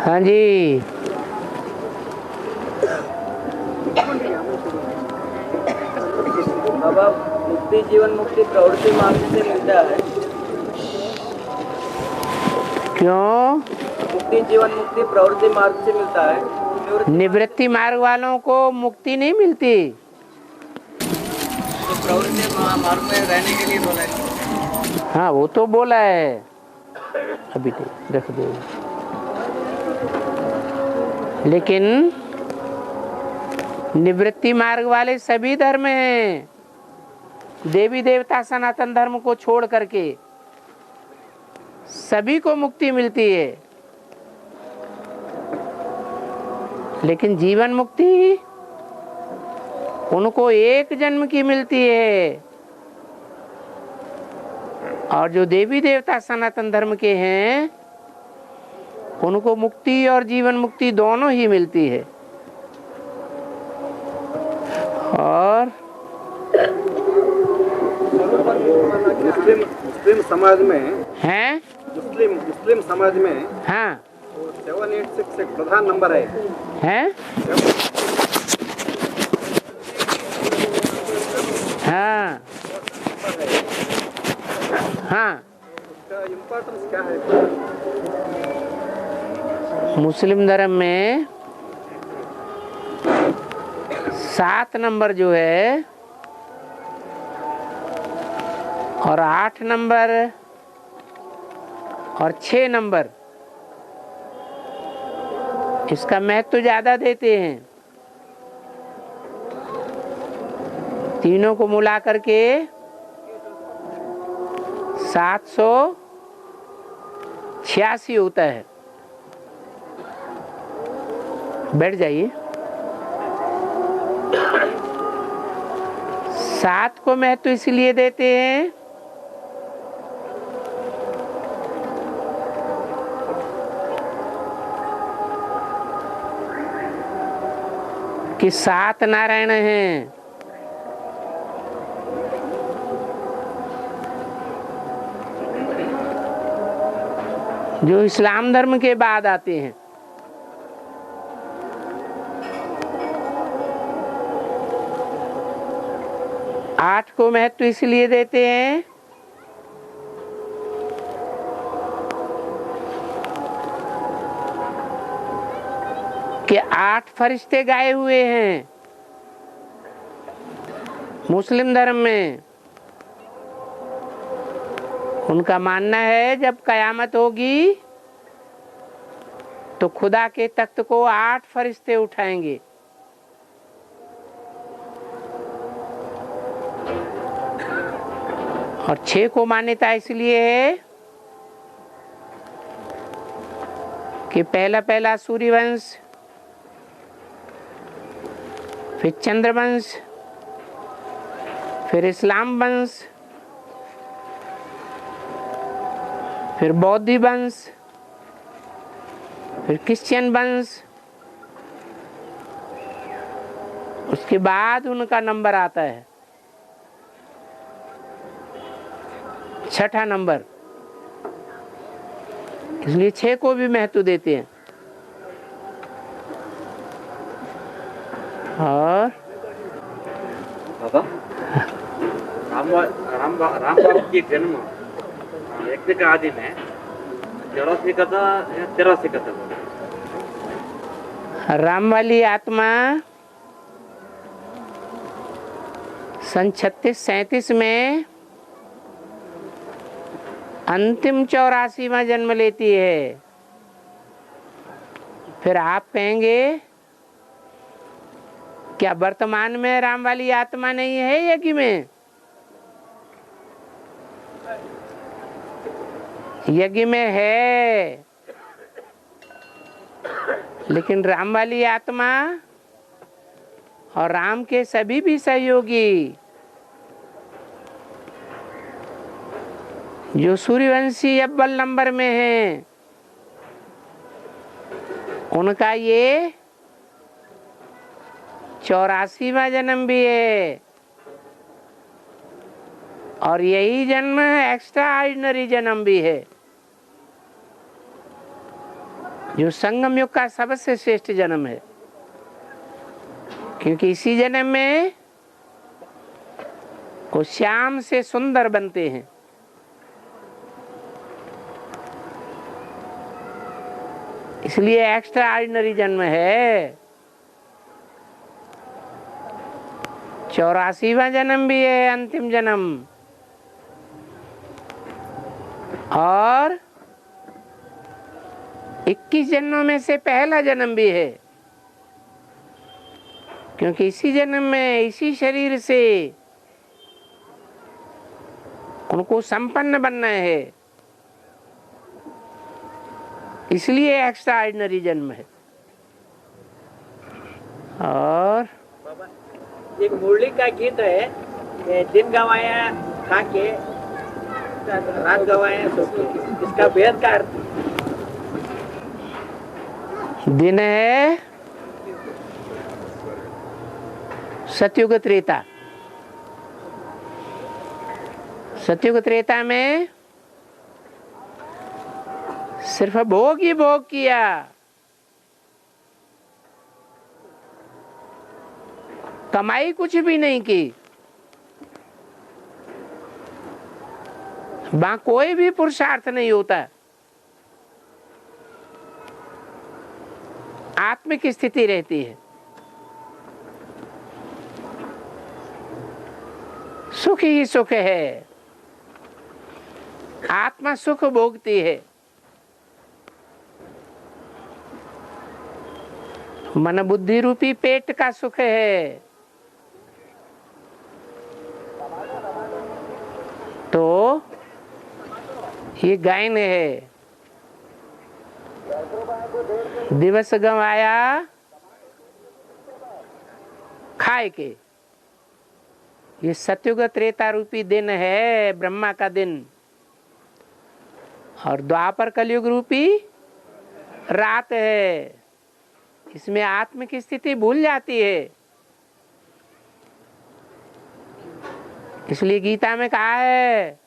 हाँ जी। बाबा, मुक्ति जीवन मुक्ति प्रवृत्ति मार्ग से मिलता है। क्यों? मुक्ति जीवन मुक्ति प्रवृत्ति मार्ग से मिलता है। निवृत्ति मार्ग वालों को मुक्ति नहीं मिलती। तो प्रवृत्ति मार्ग में रहने के लिए बोला है। हाँ, वो तो बोला है। अभी नहीं रख दो। लेकिन निवृत्ति मार्ग वाले सभी धर्म हैं, देवी देवता सनातन धर्म को छोड़ करके सभी को मुक्ति मिलती है। लेकिन जीवन मुक्ति उनको एक जन्म की मिलती है, और जो देवी देवता सनातन धर्म के हैं उनको मुक्ति और जीवन मुक्ति दोनों ही मिलती है। और मुस्लिम समाज में हैं? मुस्लिम समाज में हाँ 786 एक प्रधान नंबर है। हैं? हाँ हाँ। उसका इम्पोर्टेंस क्या है? मुस्लिम धर्म में 7 नंबर जो है और 8 नंबर और 6 नंबर, इसका महत्व ज्यादा देते हैं। तीनों को मिला करके 786 होता है। बैठ जाइए। 7 को महत्व इसलिए देते हैं कि 7 नारायण हैं। जो इस्लाम धर्म के बाद आते हैं। आठ को महत्व इसलिए देते हैं कि 8 फरिश्ते गाए हुए हैं मुस्लिम धर्म में। उनका मानना है जब कयामत होगी तो खुदा के तख्त को 8 फरिश्ते उठाएंगे। और 6 को मान्यता इसलिए है कि पहला सूर्यवंश, फिर चंद्रवंश, फिर इस्लाम वंश, फिर बौद्ध वंश, फिर क्रिश्चियन वंश, उसके बाद उनका नंबर आता है 6ठा नंबर। इसलिए 6 को भी महत्व देते हैं। और राम बाबू की जन्म यज्ञ का आदि में 84 का था या 83 का था? राम वाली आत्मा सन 36-37 में अंतिम 84वां जन्म लेती है। फिर आप कहेंगे क्या वर्तमान में राम वाली आत्मा नहीं है यज्ञ में? यज्ञ में है, लेकिन राम वाली आत्मा और राम के सभी भी सहयोगी जो सूर्यवंशी अव्वल नंबर में हैं, उनका ये 84वां जन्म भी है। और यही जन्म एक्स्ट्रा ऑर्डिनरी जन्म भी है। जो संगम युग का सबसे श्रेष्ठ जन्म है, क्योंकि इसी जन्म में वो श्याम से सुंदर बनते हैं। इसलिए एक्स्ट्रा ऑर्डिनरी जन्म है। 84वां जन्म भी है, अंतिम जन्म, और 21 जन्मों में से पहला जन्म भी है, क्योंकि इसी जन्म में इसी शरीर से उनको संपन्न बनना है, इसलिए एक्स्ट्रा ऑर्डिनरी जन्म है। और एक मुरली का गीत है, दिन गवाया खा के रात गवाया सो के, इसका भेद का अर्थ? दिन है सतयुग त्रेता। सतयुग त्रेता में सिर्फ भोग ही भोग किया, कमाई कुछ भी नहीं की, वहां कोई भी पुरुषार्थ नहीं होता, आत्मिक स्थिति रहती है, सुख ही सुख है, आत्मा सुख भोगती है। मन बुद्धि रूपी पेट का सुख है, तो ये गायन है। दिवस गंवाया खाए के, ये सतयुग त्रेता रूपी दिन है, ब्रह्मा का दिन, और द्वापर कलयुग रूपी रात है। इसमें आत्म की स्थिति भूल जाती है। इसलिए गीता में कहा है,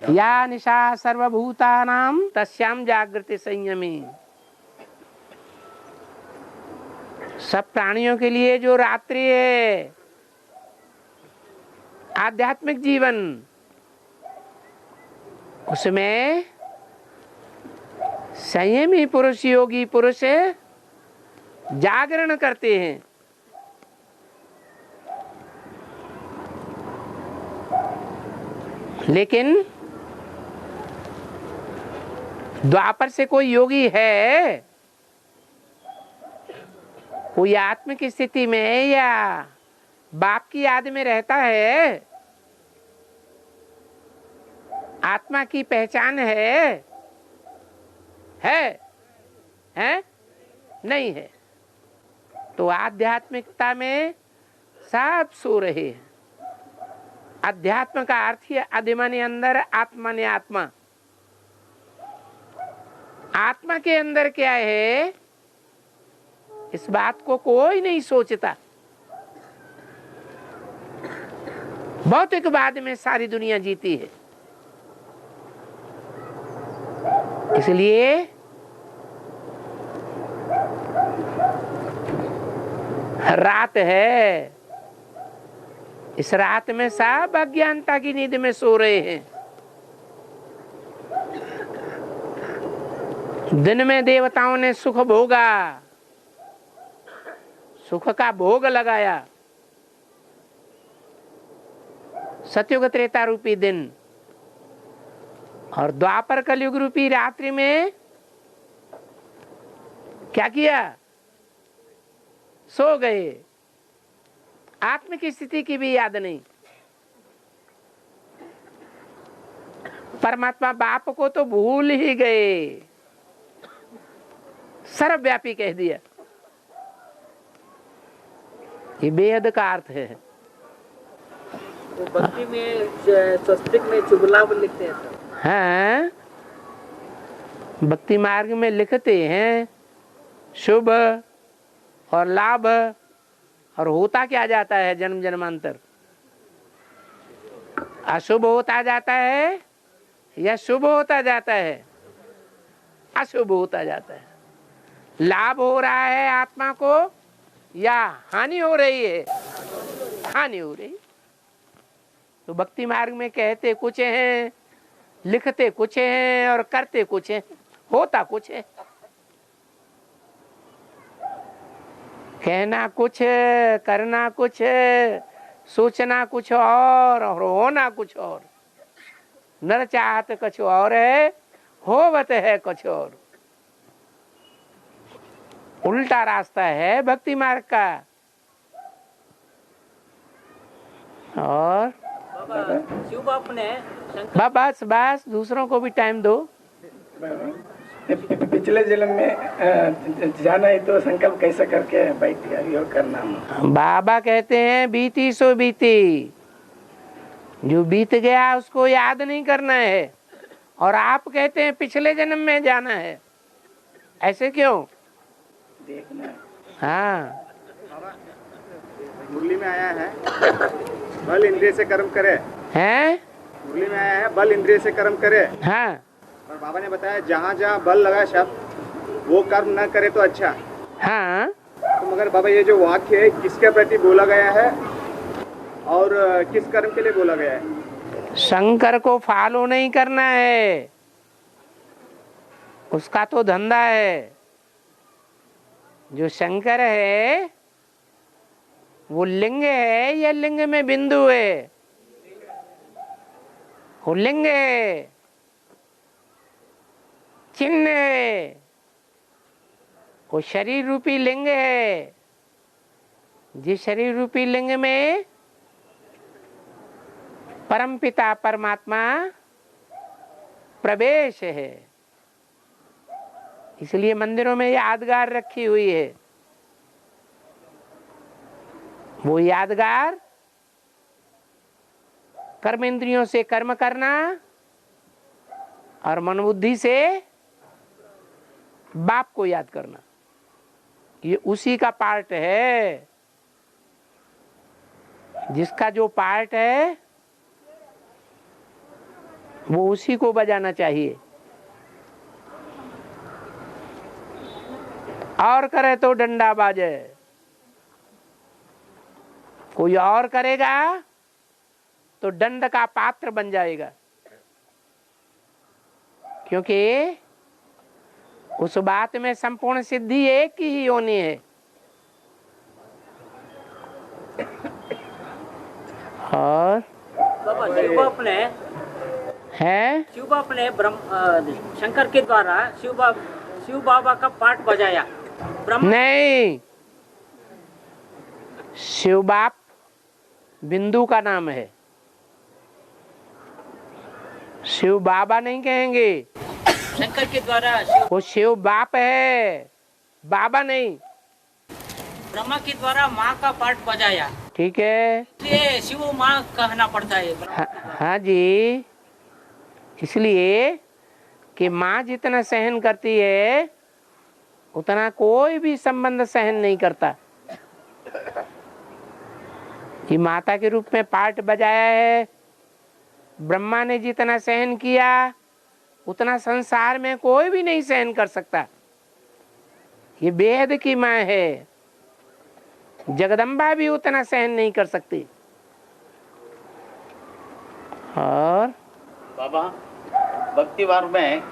या निशा सर्वभूतानां तस्याम जागृति संयमी। सब प्राणियों के लिए जो रात्रि है, आध्यात्मिक जीवन, उसमें संयमी पुरुष, योगी पुरुष जागरण करते हैं। लेकिन द्वापर से कोई योगी है, कोई आत्मिक स्थिति में या बाप की याद में रहता है, आत्मा की पहचान है नहीं है, तो आध्यात्मिकता में सब सो रहे हैं। अध्यात्म का अर्थ है अधिमाने अंदर, आत्मा ने आत्मा। आत्मा के अंदर क्या है, इस बात को कोई नहीं सोचता। भौतिकवाद में सारी दुनिया जीती है। इसलिए रात है, इस रात में सब अज्ञानता की नींद में सो रहे हैं। दिन में देवताओं ने सुख भोगा, सुख का भोग लगाया। सतयुग त्रेता रूपी दिन और द्वापर कलयुग रूपी रात्रि में क्या किया, सो गए। आत्मिक स्थिति की भी याद नहीं। परमात्मा बाप को तो भूल ही गए, सर्वव्यापी कह दिया। ये बेहद का अर्थ है। तो भक्ति में स्वस्तिक में शुभ लाभ लिखते हैं सर। हाँ, भक्ति मार्ग में लिखते हैं शुभ और लाभ, और होता क्या जाता है जन्म जन्मांतर, अशुभ होता जाता है या शुभ होता जाता है। अशुभ होता जाता है। लाभ हो रहा है आत्मा को या हानि हो रही है? हानि हो रही। तो भक्ति मार्ग में कहते कुछ हैं, लिखते कुछ हैं और करते कुछ हैं, होता कुछ है। कहना कुछ है, करना कुछ है, सोचना कुछ और होना कुछ और। नर चाहत कुछ और है, होवत है कुछ और। उल्टा रास्ता है भक्ति मार्ग का। और शिव बाप ने बस बस दूसरों को भी टाइम दो। पिछले जन्म में जाना है तो संकल्प कैसा करके बैठ योग करना। बाबा कहते हैं बीती सो बीती, जो बीत गया उसको याद नहीं करना है। और आप कहते हैं पिछले जन्म में जाना है, ऐसे क्यों? देखना। हाँ, मुरली में आया है बल इंद्रिय से कर्म करे। हैं? मुरली में आया है बल इंद्रिय से कर्म करे। हाँ और बाबा ने बताया जहाँ जहाँ बल लगा शब्द वो कर्म न करे तो अच्छा। हाँ। तो मगर बाबा ये जो वाक्य है किसके प्रति बोला गया है और किस कर्म के लिए बोला गया है? शंकर को फॉलो नहीं करना है, उसका तो धंधा है। जो शंकर है वो लिंग है या लिंग में बिंदु है? वो लिंग है, चिन्ह है, वो शरीर रूपी लिंग है। जिस शरीर रूपी लिंग में परमपिता परमात्मा प्रवेश है, इसलिए मंदिरों में यादगार रखी हुई है। वो यादगार कर्म इंद्रियों से कर्म करना और मन बुद्धि से बाप को याद करना, ये उसी का पार्ट है। जिसका जो पार्ट है वो उसी को बजाना चाहिए। और करे तो डंडा बाजे, कोई और करेगा तो दंड का पात्र बन जाएगा, क्योंकि उस बात में संपूर्ण सिद्धि एक ही होनी है। और बाबा शिव बाप ने शंकर के द्वारा शिव बाबा का पाठ बजाया। नहीं, शिव बाप बिंदु का नाम है, शिव बाबा नहीं कहेंगे। शंकर के द्वारा वो शिव बाप है, बाबा नहीं। ब्रह्मा के द्वारा माँ का पाठ बजाया, ठीक है, इसलिए शिव माँ कहना पड़ता है। हाँ जी, इसलिए कि माँ जितना सहन करती है उतना कोई भी संबंध सहन नहीं करता। ये माता के रूप में पाठ बजाया है। ब्रह्मा ने जितना सहन किया उतना संसार में कोई भी नहीं सहन कर सकता। ये बेहद की माँ है, जगदम्बा भी उतना सहन नहीं कर सकती। और बाबा भक्ति मार्ग में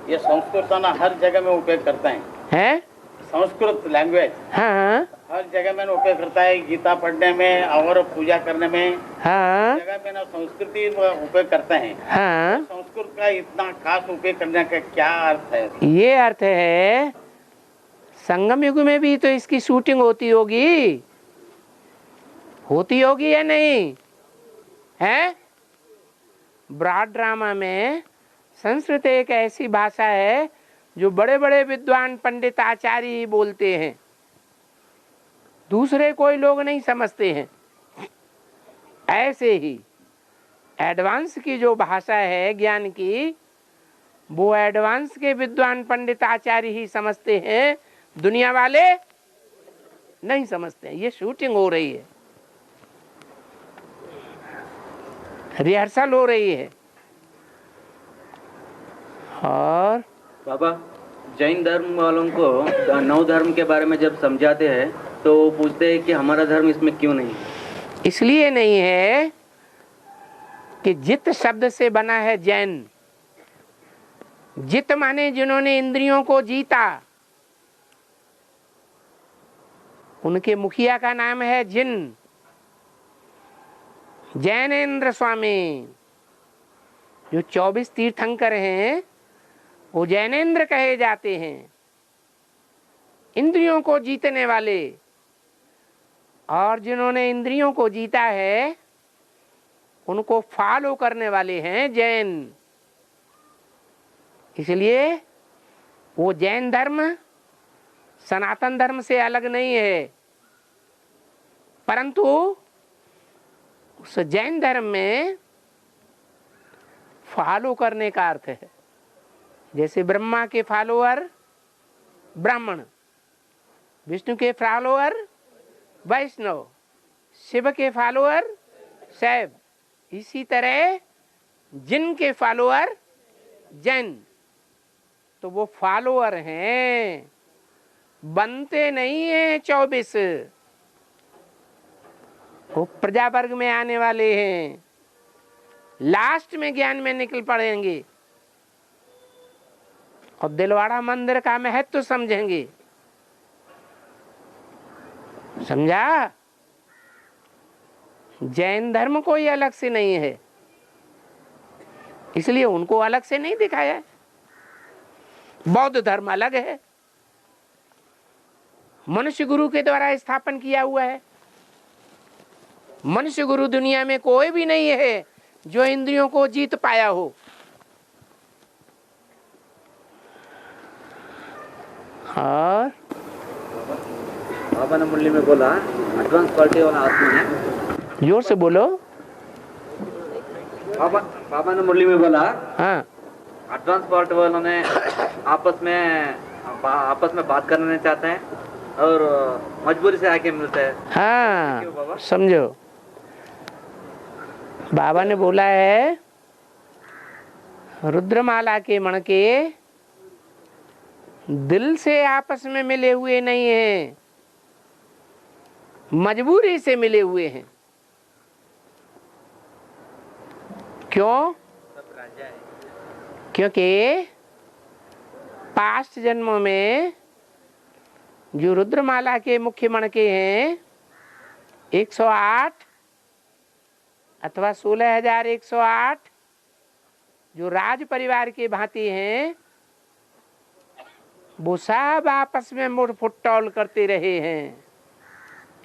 ये संस्कृत ना हर जगह में उपयोग करते हैं। संस्कृत लैंग्वेज हाँ हर जगह में उपयोग करता है, गीता पढ़ने में और पूजा करने में। हाँ जगह में ना संस्कृति उपयोग करते हैं। हाँ, संस्कृत का इतना खास उपयोग करने का क्या अर्थ है? ये अर्थ है संगम युग में भी तो इसकी शूटिंग होती होगी या नहीं है? ब्रॉड ड्रामा में संस्कृत एक ऐसी भाषा है जो बड़े बड़े विद्वान पंडित आचार्य ही बोलते हैं, दूसरे कोई लोग नहीं समझते हैं। ऐसे ही एडवांस की जो भाषा है ज्ञान की, वो एडवांस के विद्वान पंडित आचार्य ही समझते हैं, दुनिया वाले नहीं समझते हैं। ये शूटिंग हो रही है, रिहर्सल हो रही है। और बाबा जैन धर्म वालों को नौ धर्म के बारे में जब समझाते हैं तो वो पूछते हैं कि हमारा धर्म इसमें क्यों नहीं है? इसलिए नहीं है कि जित शब्द से बना है जैन। जित माने जिन्होंने इंद्रियों को जीता, उनके मुखिया का नाम है जिन, जैनेन्द्र स्वामी। जो 24 तीर्थंकर हैं वो जैनेन्द्र कहे जाते हैं। इंद्रियों को जीतने वाले, और जिन्होंने इंद्रियों को जीता है उनको फॉलो करने वाले हैं जैन। इसलिए वो जैन धर्म सनातन धर्म से अलग नहीं है, परंतु उस जैन धर्म में फॉलो करने का अर्थ है। जैसे ब्रह्मा के फॉलोअर ब्राह्मण, विष्णु के फॉलोअर वैष्णव, शिव के फॉलोअर शैव, इसी तरह जिन के फॉलोअर जैन। तो वो फॉलोअर हैं, बनते नहीं हैं 24। वो प्रजा वर्ग में आने वाले हैं, लास्ट में ज्ञान में निकल पड़ेंगे और दिलवाड़ा मंदिर का महत्व समझेंगे। समझा? जैन धर्म कोई अलग से नहीं है, इसलिए उनको अलग से नहीं दिखाया है। बौद्ध धर्म अलग है, मनुष्य गुरु के द्वारा स्थापन किया हुआ है। मनुष्य गुरु दुनिया में कोई भी नहीं है जो इंद्रियों को जीत पाया हो। और बाबा ने मुरली में बोला एडवांस क्वालिटी वाला आदमी है। जोर से बोलो। बाबा ने मुरली में बोला, हाँ, एडवांस पार्टी वालों ने आपस में बात करना चाहते हैं और मजबूरी से आके मिलते हैं। हाँ, समझो। बाबा ने बोला है रुद्रमाला के मणके दिल से आपस में मिले हुए नहीं हैं, मजबूरी से मिले हुए हैं। क्यों? क्योंकि पास्ट जन्मों में जो रुद्रमाला के मुख्य मणके हैं 108 अथवा 16,108 जो राज परिवार के भांति हैं, वो सब आपस में मुठभेड़ करते रहे हैं।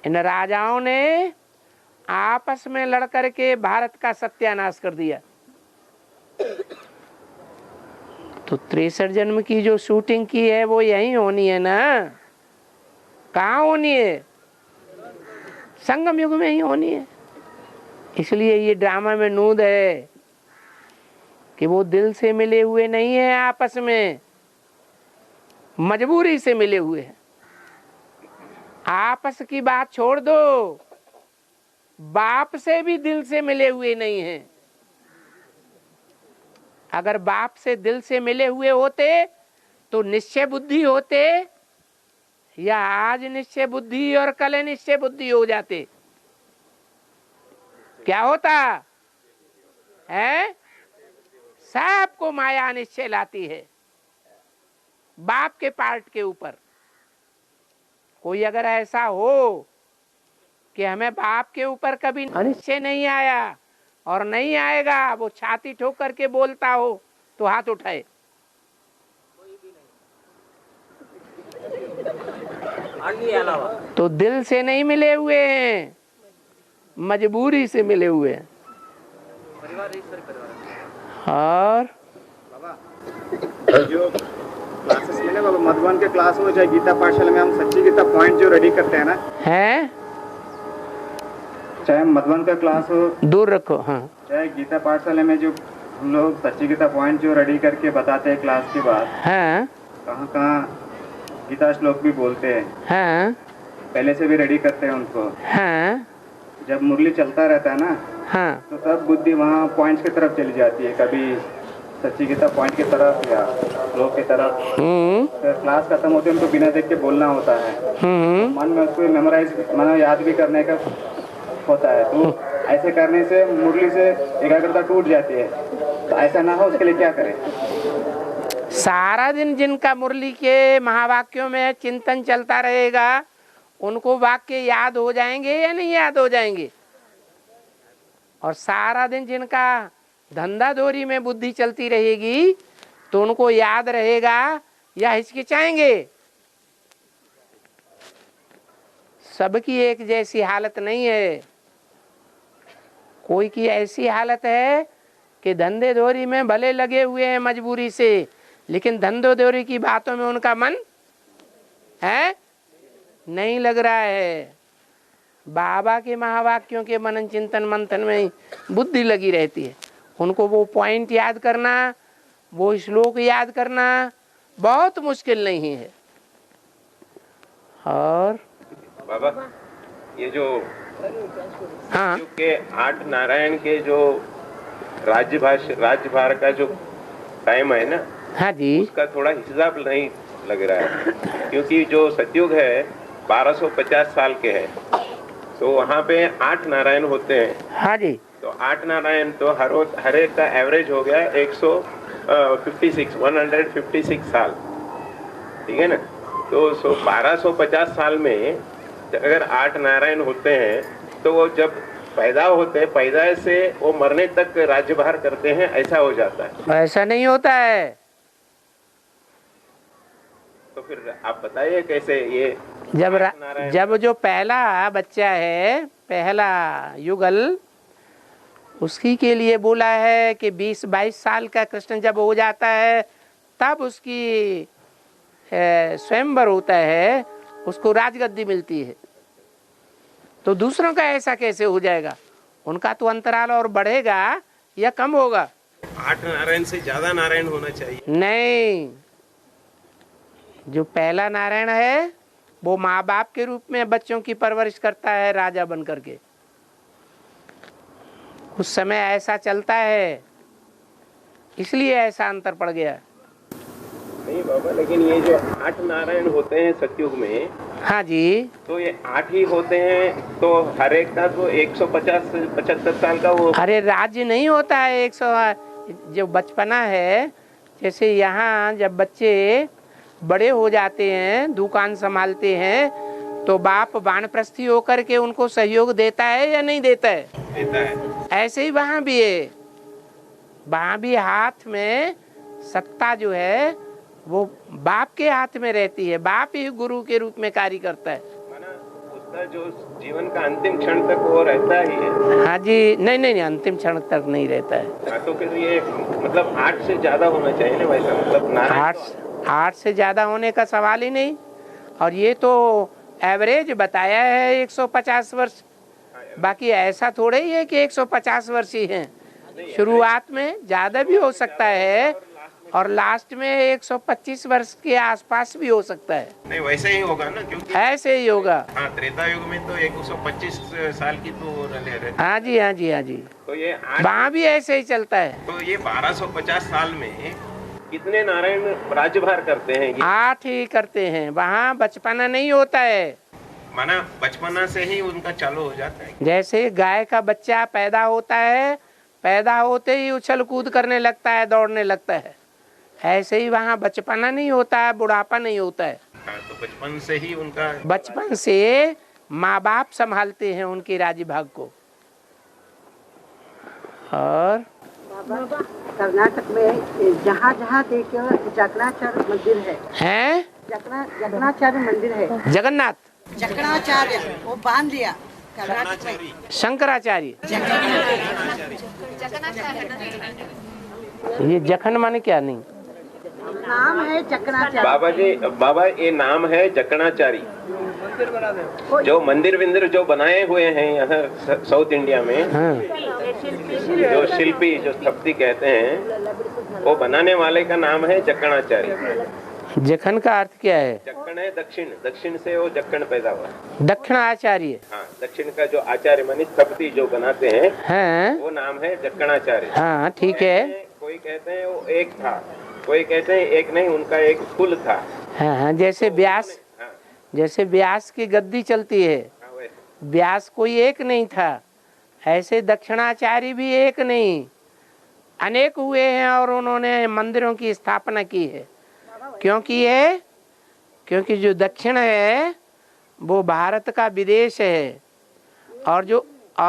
इन राजाओं ने आपस में लड़कर के भारत का सत्यानाश कर दिया। तो 63 जन्म की जो शूटिंग की है वो यहीं होनी है ना? कहाँ होनी है? संगम युग में ही होनी है। इसलिए ये ड्रामा में नूद है कि वो दिल से मिले हुए नहीं है, आपस में मजबूरी से मिले हुए हैं। आपस की बात छोड़ दो, बाप से भी दिल से मिले हुए नहीं हैं। अगर बाप से दिल से मिले हुए होते तो निश्चय बुद्धि होते, या आज निश्चय बुद्धि और कल निश्चय बुद्धि हो जाते? क्या होता है? सबको माया निश्चय लाती है बाप के पार्ट के ऊपर। कोई अगर ऐसा हो कि हमें बाप के ऊपर कभी अनिश्चय नहीं आया और नहीं आएगा, वो छाती ठोक करके बोलता हो तो हाथ उठाए। तो दिल से नहीं मिले हुए हैं, मजबूरी से मिले हुए हैं। और जो क्लासेस में ना बाबा, मधुबन के क्लास में चाहे गीता पाठशाला में हम सच्ची गीता पॉइंट जो रेडी करते हैं ना, हैं, चाहे मधुबन का क्लास हो, दूर रखो, हाँ, चाहे गीता पाठशाला में जो हम लोग सच्ची गीता पॉइंट जो रेडी करके बताते हैं क्लास के बाद, हाँ, कहाँ कहाँ गीता श्लोक भी बोलते हैं, हाँ, पहले से भी रेडी करते हैं उनको। हाँ, जब मुरली चलता रहता है ना, हाँ, तो तब बुद्धि वहाँ पॉइंट्स की तरफ चली जाती है। कभी सच्ची गीता पॉइंट की तरफ या श्लोक की तरफ फिर क्लास खत्म होती है उनको बिना देख के बोलना होता है, मन में उसको मेमोराइज याद भी करने का होता है। तो ऐसे करने से मुरली से एकाग्रता टूट जाती है, तो ऐसा ना हो उसके लिए क्या करें? सारा दिन जिनका मुरली के महावाक्यों में चिंतन चलता रहेगा उनको वाक्य याद हो जाएंगे या नहीं याद हो जाएंगे? और सारा दिन जिनका धंधा दोरी में बुद्धि चलती रहेगी तो उनको याद रहेगा या हिचकिचाएंगे? सबकी एक जैसी हालत नहीं है। कोई की ऐसी हालत है कि धंधे दोरी में भले लगे हुए हैं मजबूरी से, लेकिन धंधो दोरी की बातों में उनका मन है नहीं लग रहा है। बाबा के महावाक्यों के मनन चिंतन मंथन में बुद्धि लगी रहती है। उनको वो पॉइंट याद करना, वो श्लोक याद करना बहुत मुश्किल नहीं है। और बाबा ये जो हाँ के 8 नारायण के जो राज्यभार का जो टाइम है ना, हाँ जी, उसका थोड़ा हिसाब नहीं लग रहा है, क्योंकि जो सतयुग है 1250 साल के है, तो वहाँ पे 8 नारायण होते हैं। हाँ जी, तो 8 नारायण तो हर एक का एवरेज हो गया 156 साल, ठीक है ना। तो 1250 साल में अगर 8 नारायण होते हैं तो वो जब पैदा होते हैं, पैदा से वो मरने तक राज्यभार करते हैं, ऐसा हो जाता है? ऐसा नहीं होता है। तो फिर आप बताइए कैसे ये जब जो पहला बच्चा है, पहला युगल, उसकी के लिए बोला है कि 20-22 साल का कृष्ण जब हो जाता है तब उसकी स्वयंवर होता है, उसको राजगद्दी मिलती है। तो दूसरों का ऐसा कैसे हो जाएगा? उनका तो अंतराल और बढ़ेगा या कम होगा? 8 नारायण से ज्यादा नारायण होना चाहिए। नहीं, जो पहला नारायण है वो माँ बाप के रूप में बच्चों की परवरिश करता है राजा बन करके। उस समय ऐसा चलता है, इसलिए ऐसा अंतर पड़ गया। नहीं बाबा, लेकिन ये जो 8 नारायण होते हैं सतयुग में, हाँ जी, तो ये 8 ही होते हैं, तो हर एक का तो 150-75 साल का वो। अरे राज्य नहीं होता है 100। जो बचपना है, जैसे यहाँ जब बच्चे बड़े हो जाते हैं, दुकान संभालते हैं, तो बाप वानप्रस्थी होकर के उनको सहयोग देता है या नहीं देता है? देता है। ऐसे ही वहाँ भी है। वहाँ भी हाथ में सत्ता जो है वो बाप के हाथ में रहती है। बाप ही गुरु के रूप में कार्य करता है। माना उसका जो जीवन का अंतिम क्षण तक वो रहता ही है। हाँ जी, नहीं, अंतिम क्षण तक नहीं रहता है। हाँ, तो फिर ये मतलब 8 से ज्यादा होना चाहिए ना वैसा, मतलब नारायण 8 से ज्यादा होने का सवाल ही नहीं। और ये तो एवरेज बताया है 150 वर्ष, बाकी ऐसा थोड़ा ही है कि 150 वर्ष ही हैं। शुरुआत में ज्यादा भी हो सकता है और लास्ट में 125 वर्ष के आसपास भी हो सकता है। नहीं, वैसे ही होगा ना, क्योंकि ऐसे ही होगा। हाँ, त्रेता युग में तो 125 साल की तो रहती। हाँ जी। तो ये वहाँ भी ऐसे ही चलता है। तो ये 1250 साल में कितने नारायण राज्यभार करते हैं? 8 ही करते हैं। वहाँ बचपना नहीं होता है, माना बचपना से ही उनका चालू हो जाता है। जैसे गाय का बच्चा पैदा होता है, पैदा होते ही उछल कूद करने लगता है, दौड़ने लगता है, ऐसे ही वहाँ बचपना नहीं होता है, बुढ़ापा नहीं होता है। हाँ, तो बचपन से ही उनका, बचपन से माँ बाप संभालते हैं उनके राज्य भाग को। और कर्नाटक में जहाँ जहाँ देखो जगन्नाचार्य मंदिर है, जगन्नाचार्य मंदिर है। जगन्नाचार्य वो बांध दिया कर्नाटक में। शंकराचार्य। ये जखन माने क्या? नहीं, नाम है जगन्नाचार्य। बाबा जी, बाबा ये नाम है जकणाचारी। जो मंदिर विंदिर जो बनाए हुए हैं यहाँ साउथ इंडिया में, हाँ। जो शिल्पी, जो स्थपति कहते हैं, वो बनाने वाले का नाम है जकणाचारी। जखन का अर्थ क्या है? जक्कन है दक्षिण, दक्षिण से वो जक्कन पैदा हुआ। दक्षिण आचार्य। हाँ, दक्षिण का जो आचार्य मानी स्थपति जो बनाते हैं, हाँ, वो नाम है जक्कणाचार्य। हाँ, ठीक है। कोई कोई कहते हैं वो एक था, कोई कहते हैं एक नहीं, उनका एक कुल था। हाँ, जैसे व्यास, जैसे व्यास की गद्दी चलती है, व्यास कोई एक नहीं था, ऐसे दक्षिणाचार्य भी एक नहीं, अनेक हुए हैं और उन्होंने मंदिरों की स्थापना की है। क्योंकि जो दक्षिण है वो भारत का विदेश है, और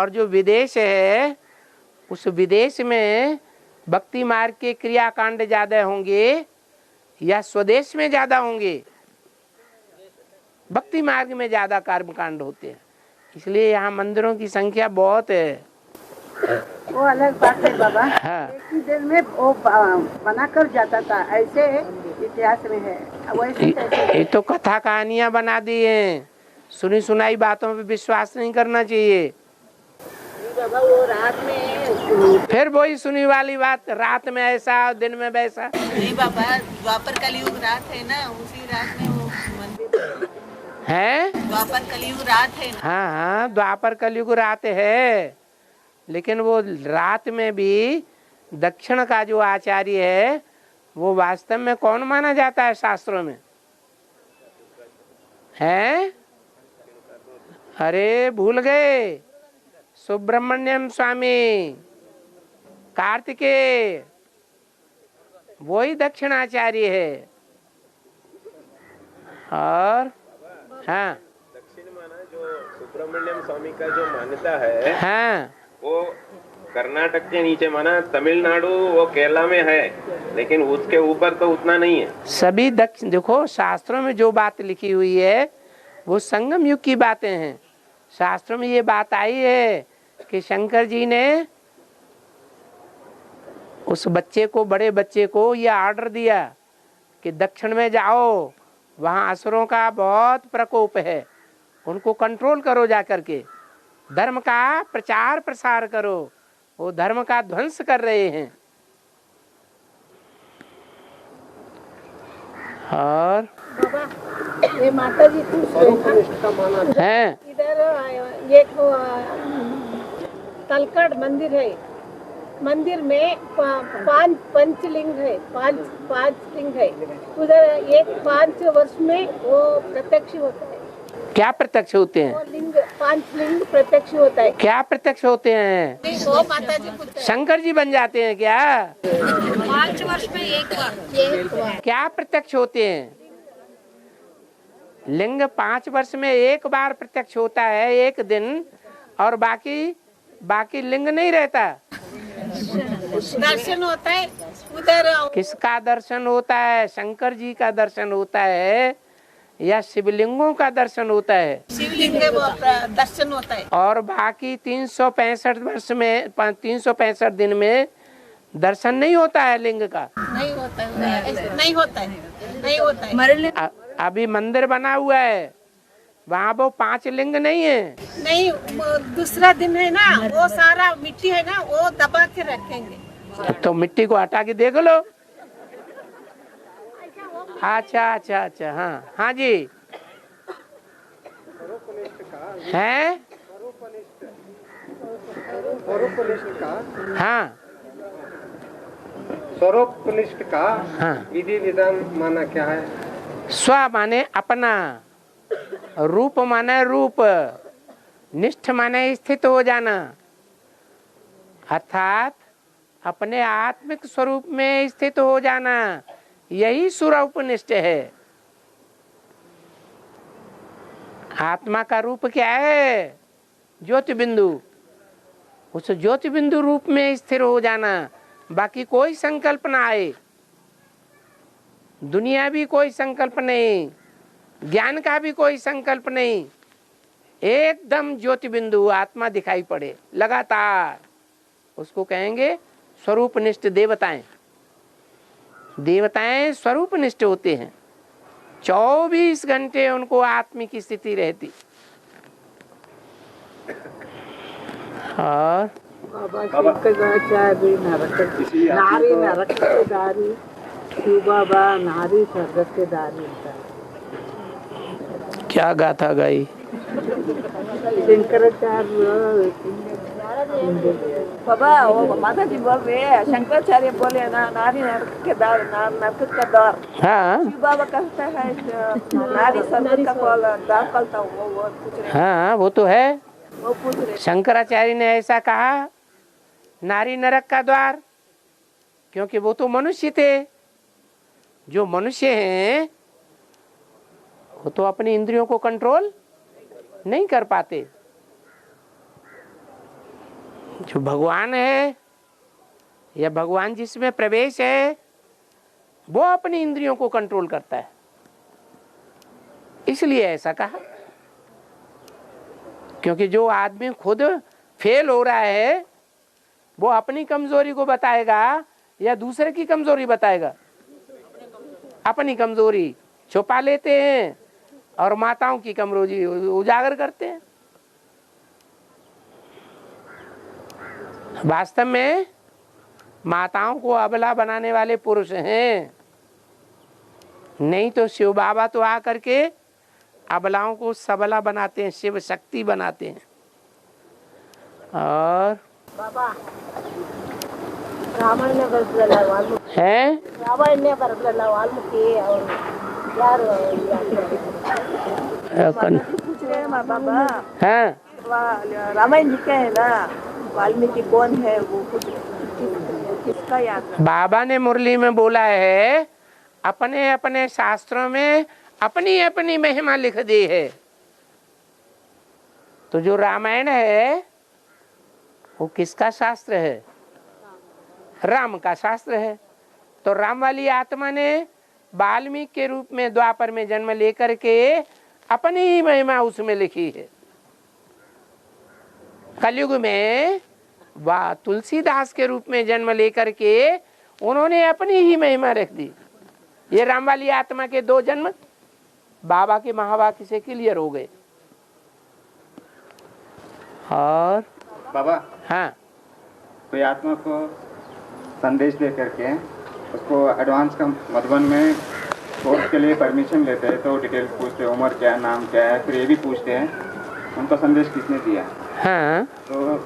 जो विदेश है उस विदेश में भक्ति मार्ग के क्रियाकांड ज्यादा होंगे या स्वदेश में ज्यादा होंगे? भक्ति मार्ग में ज्यादा कर्मकांड होते हैं, इसलिए यहाँ मंदिरों की संख्या बहुत है। वो अलग बात है बाबा। हाँ। एक ही दिन में वो बना कर जाता था, ऐसे इतिहास में है। वैसे कैसे? ये तो कथा कहानियां बना दी हैं, सुनी सुनाई बातों पे विश्वास नहीं करना चाहिए। बाबा वो रात में फिर वही सुनी वाली बात, रात में ऐसा दिन में वैसा। नहीं बाबा, द्वापर कलयुग रात है ना, उसी रात में वो मंदिर है। द्वापर कलयुग रात है ना। हाँ, द्वापर कलयुग रात है, लेकिन वो रात में भी दक्षिण का जो आचार्य है वो वास्तव में कौन माना जाता है शास्त्रों में? है? अरे भूल गए, सुब्रमण्यम स्वामी कार्तिकेय, वही दक्षिणाचार्य है। और हाँ, दक्षिण माना जो सुब्रमण्यम स्वामी का जो मान्यता है, हाँ, वो कर्नाटक के नीचे माना, तमिलनाडु वो केरला में है, लेकिन उसके ऊपर तो उतना नहीं है। सभी दक्षिण, देखो शास्त्रों में जो बात लिखी हुई है वो संगम युग की बातें हैं। शास्त्रों में ये बात आई है कि शंकर जी ने उस बच्चे को, बड़े बच्चे को ये ऑर्डर दिया कि दक्षिण में जाओ, वहाँ असुरों का बहुत प्रकोप है, उनको कंट्रोल करो, जा करके धर्म का प्रचार प्रसार करो, वो धर्म का ध्वंस कर रहे हैं। और बाबा ये माता जी है इधर एक तलकड़ मंदिर है, मंदिर में पांच पंचलिंग है, पांच लिंग है। उधर एक 5 वर्ष में वो प्रत्यक्ष होता है। क्या प्रत्यक्ष होते हैं? वो लिंग 5 लिंग प्रत्यक्ष होता है। क्या प्रत्यक्ष होते हैं? वो माता जी पूछते हैं। शंकर जी बन जाते हैं क्या? 5 वर्ष में एक बार। क्या प्रत्यक्ष होते हैं? लिंग 5 वर्ष में एक बार प्रत्यक्ष होता है, एक दिन, और बाकी लिंग नहीं रहता। दर्शन होता है उधर। किसका दर्शन होता है? शंकर जी का दर्शन होता है या शिवलिंगों का दर्शन होता है? शिवलिंग दर्शन होता है। और बाकी 365 वर्ष में 365 दिन में दर्शन नहीं होता है लिंग का? नहीं होता है, नहीं होता है, नहीं होता है। अभी मंदिर बना हुआ है, वहाँ वो 5 लिंग नहीं है। नहीं, दूसरा दिन है ना, वो सारा मिट्टी है ना, वो दबा के रखेंगे। तो मिट्टी को हटा के देख लो। अच्छा, हाँ जी, है हाँ, स्वरूपनिष्ठ का हाँ, विधि विधान माना क्या है? स्व माने अपना, रूप माने रूप, निष्ठ माने स्थित हो जाना, अर्थात अपने आत्मिक स्वरूप में स्थित हो जाना, यही स्वरूपनिष्ठ है। आत्मा का रूप क्या है? ज्योति बिंदु। उस ज्योति बिंदु रूप में स्थिर हो जाना, बाकी कोई संकल्प ना आए, दुनिया भी कोई संकल्प नहीं, ज्ञान का भी कोई संकल्प नहीं, एकदम ज्योति बिंदु आत्मा दिखाई पड़े लगातार, उसको कहेंगे स्वरूपनिष्ठ देवताएं। देवताएं स्वरूपनिष्ठ होते हैं, 24 घंटे उनको आत्मिक की स्थिति रहती। और नारी नरक के दारी, शिव बाबा नारी स्वर्ग के दारी। क्या गाथा गाई? शंकराचार्य बाबा वो माता जी बोल रहे हैं, शंकराचार्य बोले ना नारी नरक के द्वार, नरक का द्वार। हाँ शिव बाबा कहता है नारी स्वर्ग का द्वार खोलता हूँ, वो पूछ रहे। हाँ वो तो है, वो पूछ रहे। शंकराचार्य ने ऐसा कहा नारी नरक का द्वार, क्योंकि वो तो मनुष्य थे। जो मनुष्य हैं वो तो अपनी इंद्रियों को कंट्रोल नहीं कर पाते। जो भगवान है या भगवान जिसमें प्रवेश है वो अपनी इंद्रियों को कंट्रोल करता है, इसलिए ऐसा कहा। क्योंकि जो आदमी खुद फेल हो रहा है वो अपनी कमजोरी को बताएगा या दूसरे की कमजोरी बताएगा? अपनी कमजोरी छुपा लेते हैं और माताओं की कमजोरी उजागर करते हैं। वास्तव में माताओं को अबला बनाने वाले पुरुष हैं, नहीं तो शिव बाबा तो आकर के अबलाओं को सबला बनाते हैं, शिव शक्ति बनाते हैं। और बाबा रामायण ने बरसला वाल्मीकि है, रामायण ने बरसला वाल्मीकि और यार पूछ रहे हैं बाबा। हाँ रामायण लिखा है ना, वाल्मीकि कौन है वो कुछ किसका याद है? बाबा ने मुरली में बोला है अपने अपने शास्त्रों में अपनी अपनी महिमा लिख दी है। तो जो रामायण है वो किसका शास्त्र है? राम का शास्त्र है। तो राम वाली आत्मा ने वाल्मीकि के रूप में द्वापर में जन्म लेकर के अपनी ही महिमा उसमें लिखी है। कलयुग में वह तुलसीदास के रूप में जन्म लेकर के उन्होंने अपनी ही महिमा रख दी। ये राम वाली आत्मा के 2 जन्म बाबा के महावाक्य से क्लियर हो गए। और बाबा हाँ, कोई आत्मा को संदेश दे करके उसको एडवांस का मधुबन में कोर्स के लिए परमिशन लेते हैं तो डिटेल पूछते हैं, उम्र क्या, नाम क्या है, फिर ये भी पूछते हैं उनका संदेश किसने दिया। हाँ तो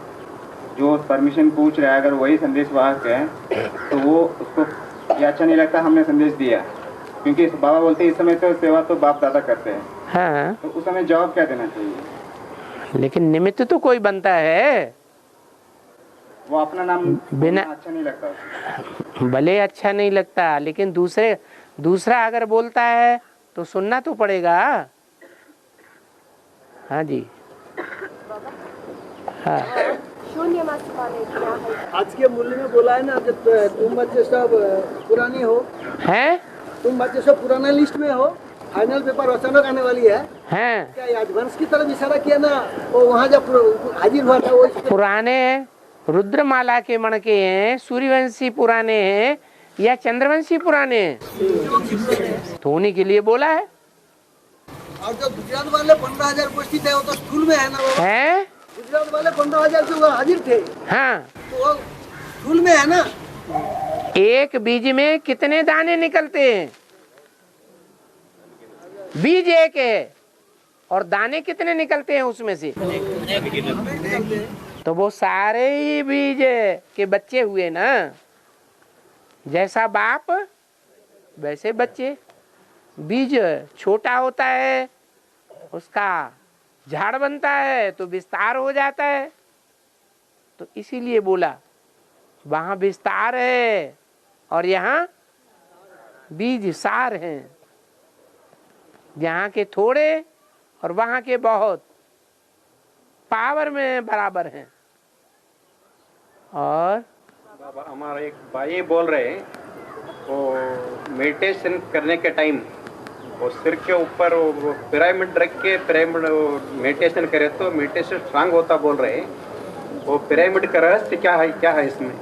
जो परमिशन पूछ रहा है अगर वही संदेश वाहक है तो वो उसको ये अच्छा नहीं लगता हमने संदेश दिया, क्योंकि बाबा बोलते हैं इस समय तो सेवा तो बाप दादा करते हैं। हाँ, तो उस समय जवाब क्या देना चाहिए? लेकिन निमित्त तो कोई बनता है। वो अपना नाम बिना अच्छा नहीं लगता, भले अच्छा नहीं लगता, लेकिन दूसरा अगर बोलता है तो सुनना तो पड़ेगा। हाँ जी, हाँ। शून्य मास वाले क्या है? आज के मूल्य में बोला है ना कि तुम बच्चे सब पुराने हो, हैं? तुम बच्चे सब पुराना लिस्ट में हो, फाइनल पेपर अचानक आने वाली है। हैं? क्या एडवांस की तरफ इशारा किया ना, वो वहाँ जब हाजिर हुआ था वो पुराने रुद्रमाला के मणके हैं, सूर्यवंशी पुराने हैं या चंद्रवंशी पुराने हैं, तो उन्हीं के लिए बोला है। और जो गुजरात वाले 15,000 उपस्थित है वो तो स्कूल में है ना, वो हैं? गुजरात वाले 15,000 जो हाजिर थे हाँ, तो वो स्कूल में है ना। एक बीज में कितने दाने निकलते हैं? बीज एक है और दाने कितने निकलते हैं उसमें से? तो वो सारे ही बीज के बच्चे हुए ना। जैसा बाप वैसे बच्चे। बीज छोटा होता है, उसका झाड़ बनता है तो विस्तार हो जाता है। तो इसीलिए बोला वहां विस्तार है और यहाँ बीज सार हैं। यहाँ के थोड़े और वहां के बहुत पावर में बराबर हैं। और बाबा हमारा एक भाई बोल रहे हैं वो मेडिटेशन करने के टाइम वो सिर के ऊपर वो पिरामिड रख के पिरामिड मेडिटेशन करे तो मेडिटेशन स्ट्रांग होता बोल रहे हैं। वो पिरामिड का रहस्य क्या है इसमें?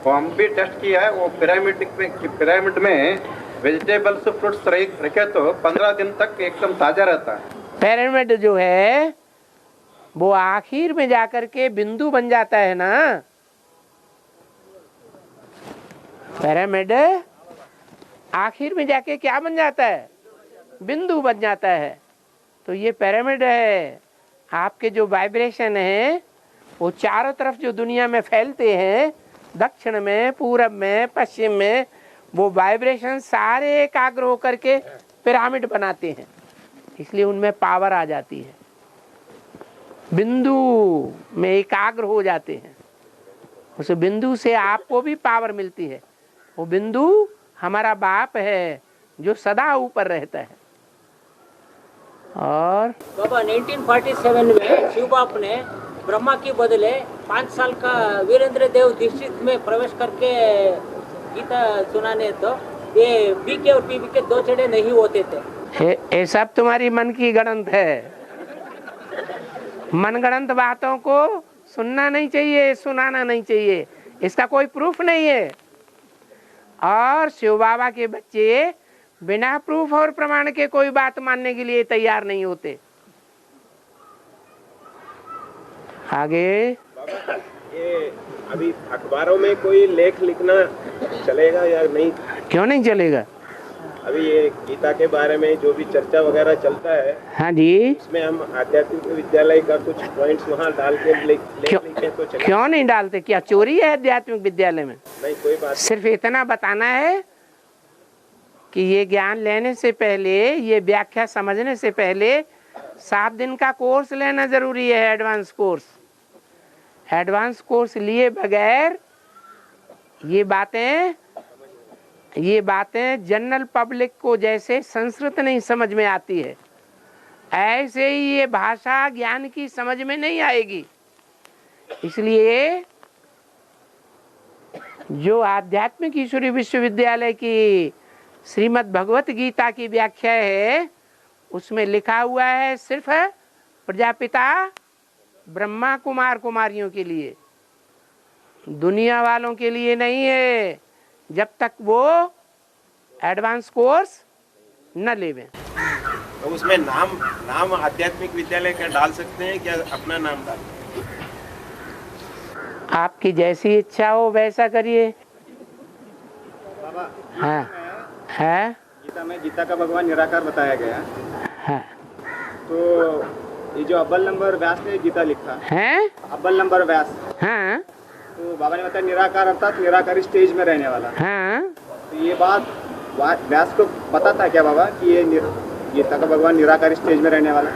वो हम भी टेस्ट किया है। वो पिरामिड में वेजिटेबल्स फ्रूट्स रखे तो 15 दिन तक एकदम ताजा रहता है। पिरामिड जो है वो आखिर में जाकर के बिंदु बन जाता है ना। पिरामिड आखिर में जाके क्या बन जाता है? बिंदु बन जाता है। तो ये पिरामिड है। आपके जो वाइब्रेशन है वो चारों तरफ जो दुनिया में फैलते हैं, दक्षिण में, पूरब में, पश्चिम में, वो वाइब्रेशन सारे एकाग्र होकर के पिरामिड बनाते हैं, इसलिए उनमें पावर आ जाती है, बिंदु में एकाग्र हो जाते हैं। उस बिंदु से आपको भी पावर मिलती है। वो बिंदु हमारा बाप है जो सदा ऊपर रहता है। और बाबा 1947 में शिव बाप ने ब्रह्मा के बदले 5 साल का वीरेंद्र देव दीक्षित में प्रवेश करके गीता सुनाने, तो ये बीके और पीबी के 2 चढ़े नहीं होते थे। ये सब तुम्हारी मन की गणंत है। मनगढ़ंत बातों को सुनना नहीं चाहिए, सुनाना नहीं चाहिए, इसका कोई प्रूफ नहीं है। और शिव बाबा के बच्चे बिना प्रूफ और प्रमाण के कोई बात मानने के लिए तैयार नहीं होते। आगे ये अभी अखबारों में कोई लेख लिखना चलेगा या नहीं? क्यों नहीं चलेगा? अभी ये गीता के बारे में जो भी चर्चा वगैरह चलता है, हाँ जी, उसमें हम आध्यात्मिक विद्यालय का कुछ पॉइंट्स वहाँ डाल के लेख लिखें तो चलेगा? क्यों नहीं डालते? क्या चोरी है आध्यात्मिक विद्यालय में? नहीं, कोई बात। सिर्फ इतना बताना है कि ये ज्ञान लेने से पहले, ये व्याख्या समझने से पहले 7 दिन का कोर्स लेना जरूरी है, एडवांस कोर्स। एडवांस कोर्स लिए बगैर ये बातें जनरल पब्लिक को जैसे संस्कृत नहीं समझ में आती है, ऐसे ही ये भाषा ज्ञान की समझ में नहीं आएगी। इसलिए जो आध्यात्मिक ईश्वरीय विश्वविद्यालय की श्रीमद् भगवत गीता की व्याख्या है, उसमें लिखा हुआ है सिर्फ प्रजापिता ब्रह्मा कुमार कुमारियों के लिए, दुनिया वालों के लिए नहीं है, जब तक वो एडवांस कोर्स न लेवें। तो उसमें नाम आध्यात्मिक विद्यालय का डाल सकते हैं क्या? अपना नाम डाल? आपकी जैसी इच्छा हो वैसा करिए। हाँ, है गीता में गीता का भगवान निराकार बताया गया है। तो ये जो अव्वल नंबर व्यास ने गीता लिखा है, अव्वल नंबर व्यास, हाँ, तो बाबा ने बताया निराकार अर्थात निराकारी स्टेज में रहने वाला। हाँ, तो ये बात व्यास को पता था क्या बाबा कि ये गीता का भगवान निराकारी स्टेज में रहने वाला?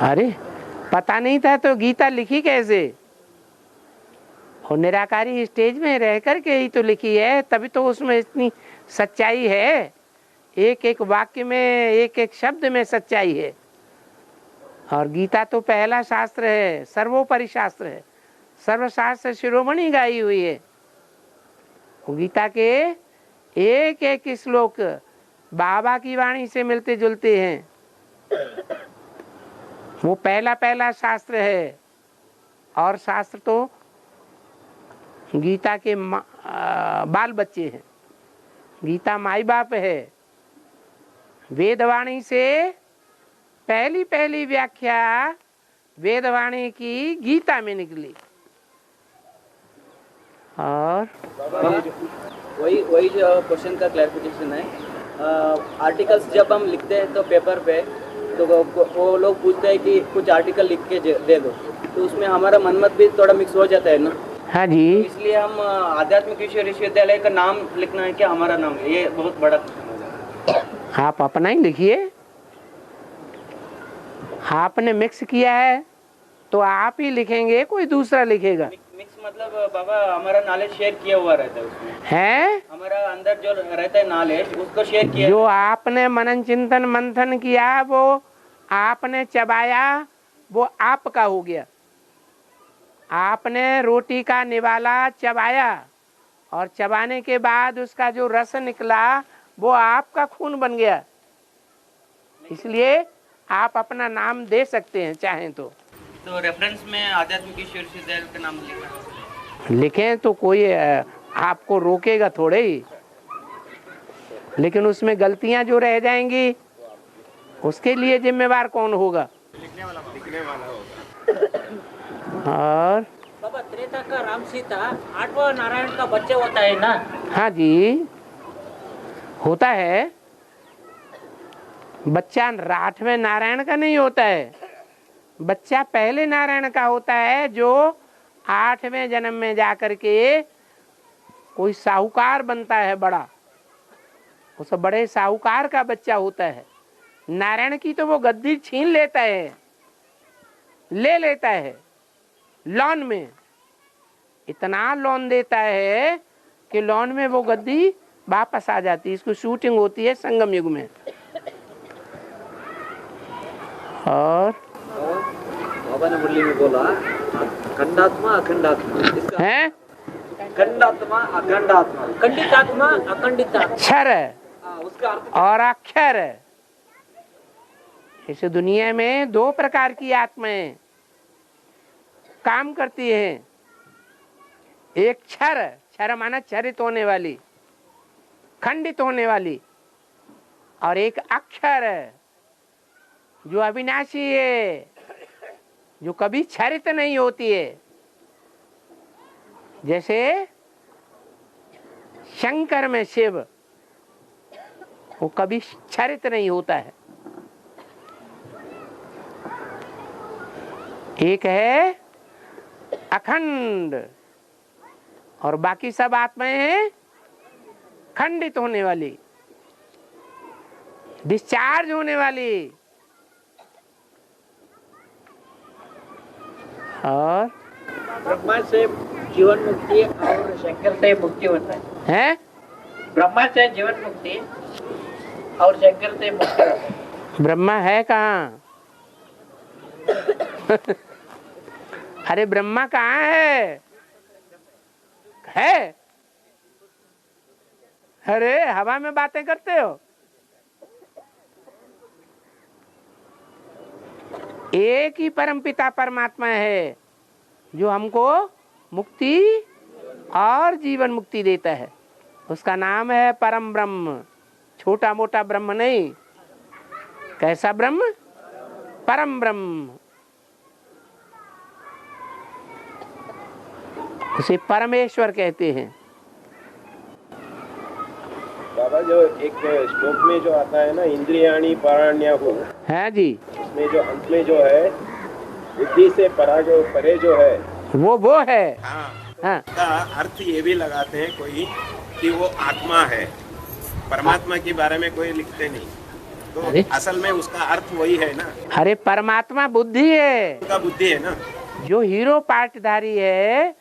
अरे पता नहीं था तो गीता लिखी कैसे? और निराकारी स्टेज में रह करके ही तो लिखी है, तभी तो उसमें इतनी सच्चाई है। एक एक वाक्य में, एक एक शब्द में सच्चाई है। और गीता तो पहला शास्त्र है, सर्वोपरि शास्त्र है, सर्वशास्त्र शिरोमणि गाई हुई है। गीता के एक एक श्लोक बाबा की वाणी से मिलते जुलते हैं। वो पहला शास्त्र है। और शास्त्र तो गीता के बाल बच्चे हैं, गीता माई बाप है। वेदवाणी से पहली व्याख्या वेदवाणी की गीता में निकली। और वही जो क्वेश्चन का क्लैरिफिकेशन है, आर्टिकल्स जब हम लिखते हैं तो पेपर पे, तो वो लोग पूछते हैं कि कुछ आर्टिकल लिख के दे दो, तो उसमें हमारा मनमत भी थोड़ा मिक्स हो जाता है ना। हाँ जी, तो इसलिए हम आध्यात्मिक ईश्वरीय विश्वविद्यालय का नाम लिखना है क्या हमारा नाम है, ये बहुत बड़ा क्वेश्चन हो जाता है। आप अपना ही लिखिए। आपने मिक्स किया है तो आप ही लिखेंगे, कोई दूसरा लिखेगा? मिक्स मतलब बाबा हमारा नॉलेज शेयर किया हुआ रहता है उसमें, है हमारा अंदर जो रहता है नॉलेज उसको शेयर किया। जो आपने मनन चिंतन मंथन किया, वो आपने चबाया, वो आपका हो गया। आपने रोटी का निवाला चबाया और चबाने के बाद उसका जो रस निकला वो आपका खून बन गया। इसलिए आप अपना नाम दे सकते हैं चाहें तो रेफरेंस में आध्यात्मिक ईश्वर विश्वविद्यालय का नाम लिखें तो कोई आपको रोकेगा थोड़े ही, लेकिन उसमें गलतियां जो रह जाएंगी उसके लिए जिम्मेवार कौन होगा? लिखने वाला होगा। और बाबा त्रेता का राम सीता 8वां नारायण का बच्चे होता है ना? हाँ जी, होता है। बच्चा 8वें नारायण का नहीं होता है, बच्चा पहले नारायण का होता है जो 8वें जन्म में जाकर के कोई साहूकार बनता है बड़ा, उस बड़े साहूकार का बच्चा होता है। नारायण की तो वो गद्दी छीन लेता है, ले लेता है लॉन में, इतना लॉन देता है कि लॉन में वो गद्दी वापस आ जाती है। इसको शूटिंग होती है संगम युग में। और बाबा ने मुरली में बोला खंडात्मा अखंडात्मा है, खंडात्मा अखंडात्मा, खंडित आत्मा अखंडित आत्मा, अक्षर है उसका अर्थ और अक्षर है। इस दुनिया में 2 प्रकार की आत्माएं काम करती हैं। एक क्षर, क्षर माना क्षरित होने वाली, खंडित होने वाली, और एक अक्षर है जो अविनाशी है, जो कभी क्षरित नहीं होती है। जैसे शंकर में शिव, वो कभी क्षरित नहीं होता है। एक है अखंड और बाकी सब आत्माएं हैं खंडित होने वाली, डिस्चार्ज होने वाली। और ब्रह्मा से जीवन मुक्ति और शंकर से मुक्ति होता है। ब्रह्मा से जीवन मुक्ति और शंकर से मुक्ति होता है। ब्रह्मा है कहाँ? अरे ब्रह्मा कहाँ है? अरे हवा में बातें करते हो। एक ही परमपिता परमात्मा है जो हमको मुक्ति और जीवन मुक्ति देता है। उसका नाम है परम ब्रह्म, छोटा मोटा ब्रह्म नहीं। कैसा ब्रह्म? परम ब्रह्म। उसे परमेश्वर कहते हैं। बाबा जो एक श्लोक में जो आता है ना, इंद्रियाणी पराण्याहु, है जी, इसमें जो अंत में जो है बुद्धि से परे जो है वो है। हाँ। का अर्थ ये भी लगाते हैं कोई कि वो आत्मा है, परमात्मा के बारे में कोई लिखते नहीं, तो असल में उसका अर्थ वही है ना। अरे परमात्मा बुद्धि है, उनका बुद्धि है ना। जो हीरो पार्टधारी है,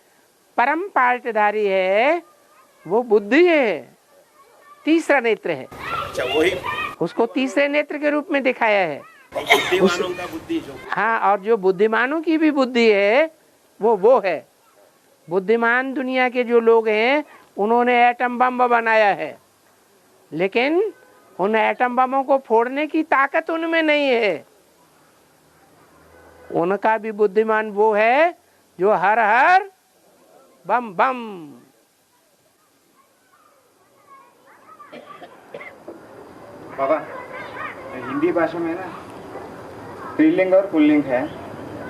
परम पार्टधारी है, वो बुद्धि है, तीसरा नेत्र है। अच्छा, वही उसको तीसरे नेत्र के रूप में दिखाया है। बुद्धिमानों का बुद्धि जो, हाँ, और जो बुद्धिमानों की भी बुद्धि है वो है। बुद्धिमान दुनिया के जो लोग हैं उन्होंने एटम बम बनाया है, लेकिन उन एटम बमों को फोड़ने की ताकत उनमें नहीं है। उनका भी बुद्धिमान वो है जो हर हर बम बम। बाबा हिंदी भाषा में ना स्त्रीलिंग और पुल्लिंग है,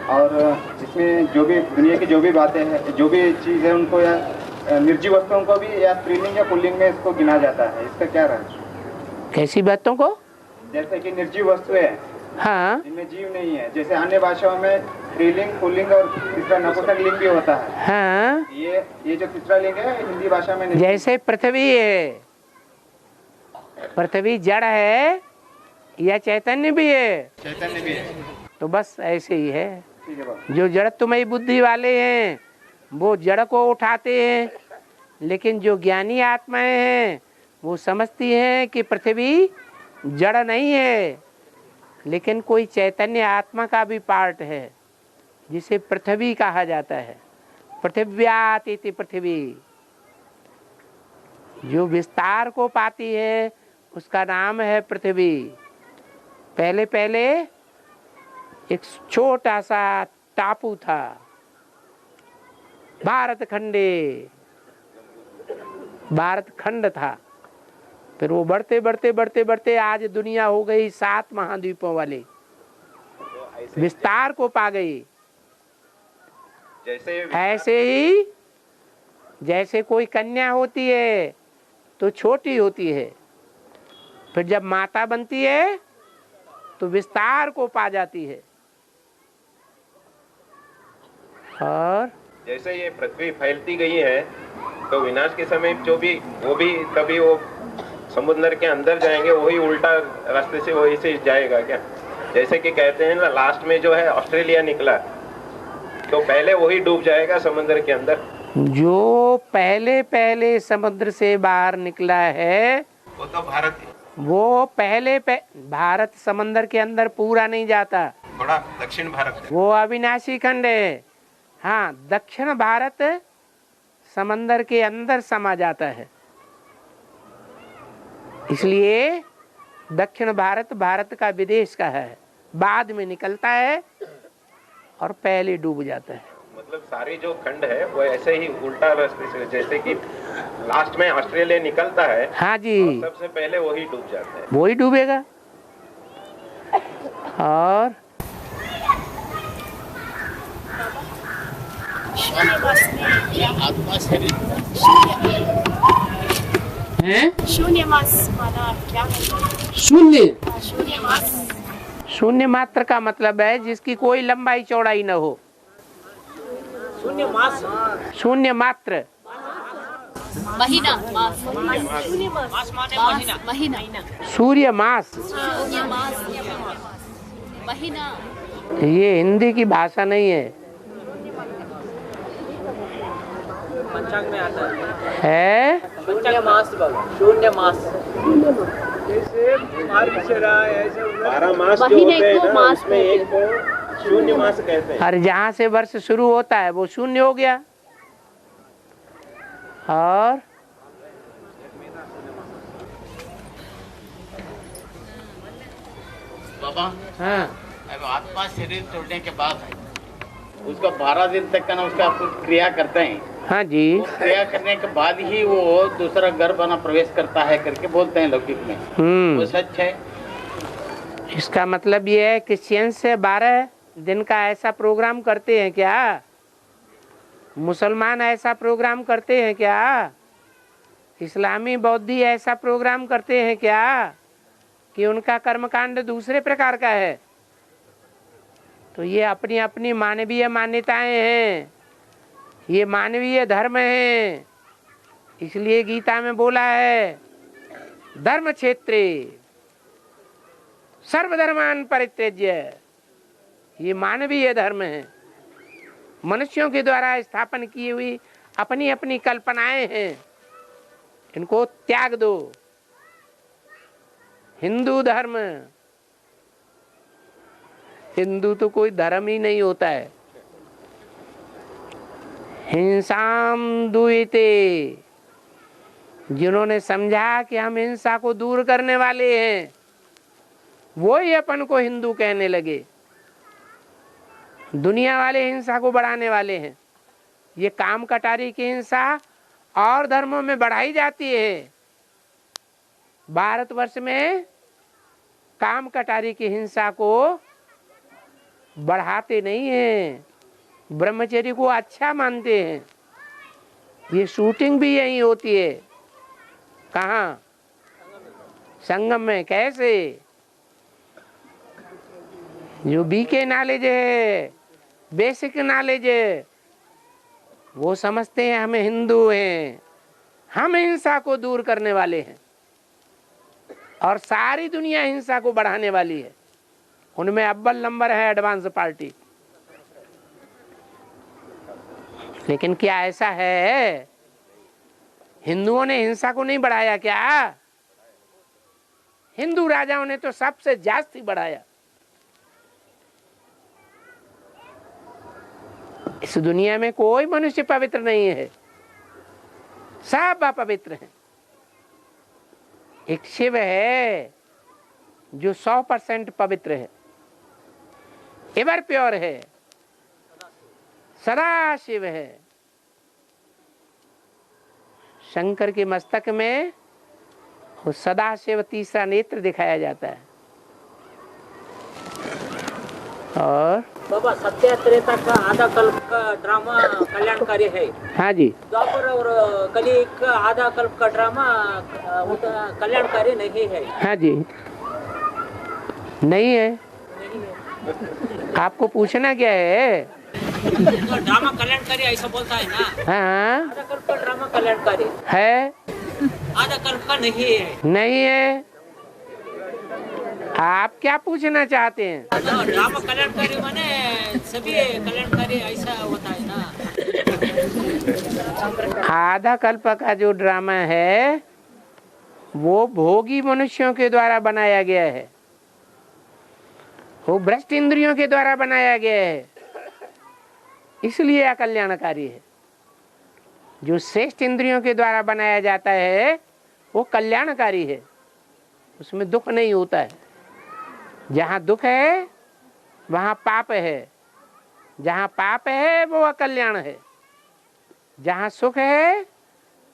और इसमें जो भी दुनिया की जो भी बातें हैं, जो भी चीज़ है, उनको या निर्जीव वस्तुओं को भी या स्त्रीलिंग या पुल्लिंग में इसको गिना जाता है। इसका क्या रहस्य? कैसी बातों को? जैसे कि निर्जीव वस्तु है, हाँ, इनमें जीव नहीं है। जैसे अन्य भाषाओं में स्त्रीलिंग, पुल्लिंग और तीसरा नपुंसक लिंग भी होता है। हाँ, ये जो तीसरा लिंग है हिंदी भाषा में नहीं। जैसे पृथ्वी है, पृथ्वी जड़ है या चैतन्य भी है? चैतन्य भी है। तो बस ऐसे ही है। जो जड़त्वमयी बुद्धि वाले हैं वो जड़ को उठाते हैं, लेकिन जो ज्ञानी आत्माएं हैं वो समझती हैं कि पृथ्वी जड़ नहीं है, लेकिन कोई चैतन्य आत्मा का भी पार्ट है जिसे पृथ्वी कहा जाता है। पृथिव्यात इति पृथ्वी। जो विस्तार को पाती है उसका नाम है पृथ्वी। पहले पहले एक छोटा सा टापू था, भारत खंड था। फिर वो बढ़ते बढ़ते बढ़ते बढ़ते आज दुनिया हो गई 7 महाद्वीपों वाले, विस्तार को पा गई। ऐसे ही जैसे कोई कन्या होती है तो छोटी होती है, फिर जब माता बनती है तो विस्तार को पा जाती है। और जैसे ये पृथ्वी फैलती गई है तो विनाश के समय जो भी वो भी तभी वो समुद्र के अंदर जाएंगे, वही उल्टा रास्ते से वही से जाएगा क्या? जैसे कि कहते हैं ना, लास्ट में जो है ऑस्ट्रेलिया निकला तो पहले वही डूब जाएगा समुद्र के अंदर। जो पहले पहले समुद्र से बाहर निकला है वो तो भारत है। वो भारत समुद्र के अंदर पूरा नहीं जाता, थोड़ा दक्षिण भारत है। वो अविनाशी खंड है। हाँ, दक्षिण भारत समंदर के अंदर समा जाता है, इसलिए दक्षिण भारत भारत का विदेश का है, बाद में निकलता है और पहले डूब जाता है। मतलब सारी जो खंड है वो ऐसे ही उल्टा रास्ते से, जैसे कि लास्ट में ऑस्ट्रेलिया निकलता है। हाँ जी, और सबसे पहले वही डूब जाता है, वही डूबेगा। और आत्मा शरीर शून्य मास माना क्या है? शून्य मास। शून्य मात्र का मतलब है जिसकी कोई लंबाई चौड़ाई न हो। शून्य मास, शून्य मात्र महीना मास, महीना सूर्य मास। महीना ये हिंदी की भाषा नहीं है, पंचांग में आता है शून्य मास बोलो, शून्य मास। जैसे 12 मास जो होते हैं ना, उसमें एक को शून्य मास कहते हैं। और जहाँ से वर्ष शुरू होता है वो शून्य हो गया। और बाबा, हाँ, अब आत्मा शरीर छोड़ने के बाद उसका 12 दिन तक का ना उसका कुछ क्रिया करते हैं। हाँ जी, क्रिया करने के बाद ही वो दूसरा घर बना प्रवेश करता है करके बोलते हैं लौकिक में। वो सच है? इसका मतलब ये है क्रिश्चियन से 12 दिन का ऐसा प्रोग्राम करते हैं क्या? मुसलमान ऐसा प्रोग्राम करते हैं क्या? इस्लामी बौद्धि ऐसा प्रोग्राम करते हैं क्या कि उनका कर्मकांड दूसरे प्रकार का है? तो ये अपनी अपनी मानवीय मान्यताएं हैं, ये मानवीय धर्म है। इसलिए गीता में बोला है धर्म क्षेत्रे सर्वधर्मान परित्यज्य। ये मानवीय धर्म है, मनुष्यों के द्वारा स्थापन की हुई अपनी अपनी कल्पनाएं हैं, इनको त्याग दो। हिंदू धर्म, हिंदू तो कोई धर्म ही नहीं होता है। हिंसाम दुयते, जिन्होंने समझा कि हम हिंसा को दूर करने वाले हैं, वो ही अपन को हिंदू कहने लगे। दुनिया वाले हिंसा को बढ़ाने वाले हैं। ये काम कटारी की हिंसा और धर्मों में बढ़ाई जाती है, भारतवर्ष में काम कटारी की हिंसा को बढ़ाते नहीं हैं, ब्रह्मचर्य को अच्छा मानते हैं। ये शूटिंग भी यही होती है। कहाँ? संगम में। कैसे? जो बीके नॉलेज है, बेसिक नॉलेज है, वो समझते हैं हमें हिंदू हैं, हम हिंसा को दूर करने वाले हैं, और सारी दुनिया हिंसा को बढ़ाने वाली है। उनमें अव्वल नंबर है एडवांस पार्टी। लेकिन क्या ऐसा है? हिंदुओं ने हिंसा को नहीं बढ़ाया क्या? हिंदू राजाओं ने तो सबसे जास्ती बढ़ाया। इस दुनिया में कोई मनुष्य पवित्र नहीं है, सब अपवित्र हैं। एक शिव है जो 100% पवित्र है, एवर प्योर है, सदा शिव है। शंकर के मस्तक में वो सदा शिव तीसरा नेत्र दिखाया जाता है। और बाबा, सत्य त्रेता का आधा कल्प का ड्रामा कल्याणकारी है। हाँ जी, द्वापर और कली का आधा कल्प का ड्रामा कल्याणकारी नहीं है। हाँ जी, नहीं है। आपको पूछना क्या है? तो ड्रामा कल्याणकारी ऐसा बोलता है ना। हाँ आधा कल्प का ड्रामा कल्याणकारी है, आधा कल्प का नहीं है। नहीं है। आप क्या पूछना चाहते हैं? तो ड्रामा कल्याणकारी माने सभी कल्याणकारी ऐसा होता है ना। आधा कल्प का जो ड्रामा है वो भोगी मनुष्यों के द्वारा बनाया गया है, वो भ्रष्ट इंद्रियों के द्वारा बनाया गया है, इसलिए अकल्याणकारी है। जो श्रेष्ठ इंद्रियों के द्वारा बनाया जाता है वो कल्याणकारी है, उसमें दुख नहीं होता है। जहाँ दुख है वहाँ पाप है, जहाँ पाप है वो अकल्याण है। जहाँ सुख है,